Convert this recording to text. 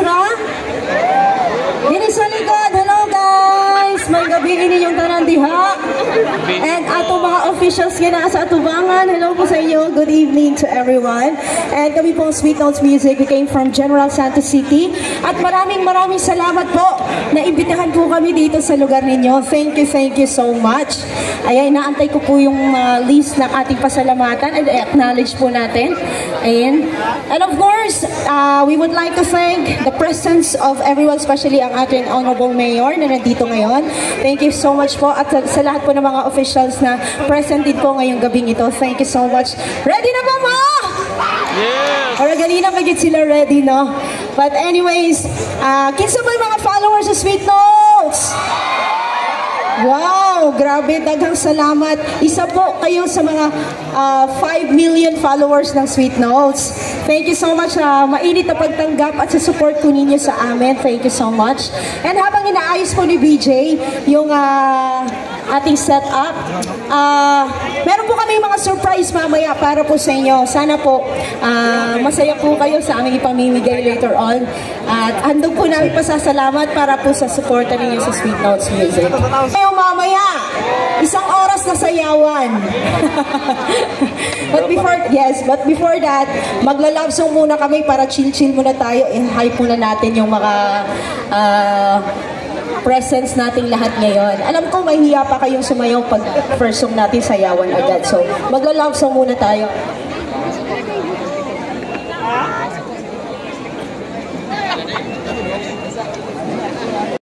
Ezra. Dini sa likod. Hello guys. May gabi inyong tanan diha. And ato mga officials nga sa atubangan. Hello po sa inyo. Good evening to everyone. And kami pong Sweet Notes Music. We came from General Santos City. At maraming salamat po na imbitahan po kami dito sa lugar ninyo. Thank you so much. Ayan, naantay ko po yung list ng ating pasalamatan and acknowledge po natin. Ayan. And of course, we would like to thank the presence of everyone, especially ang ating Honorable Mayor na nandito ngayon. Thank you so much po at sa lahat po ng mga officials na present din po ngayong gabing ito. Thank you so much. Ready na ba mo? Yes! Para ganina magigit sila ready, no? But anyways, kinsa ba yung mga followers sa Sweet Notes? Wow! Grabe, daghang salamat. Isa po kayo sa mga 5 million followers ng Sweet Notes. Thank you so much. Mainit na pagtanggap at sa support po ninyo sa amin. Thank you so much. And habang inaayos po ni BJ yung ating setup, meron po kami mga surprise mamaya para po sa inyo. Sana po masaya po kayo sa aming ipamimigay later on. At handog po namin pasasalamat para po sa suporta ninyo sa Sweet Notes Music. Ngayong mamaya, isang oras na sayawan. but before that, magla-love song muna kami para chill muna tayo. I-hype muna natin yung mga presence nating lahat ngayon. Alam ko mahihiya pa kayong sumayaw pag first song natin sayawan agad. So, magla-love song muna tayo.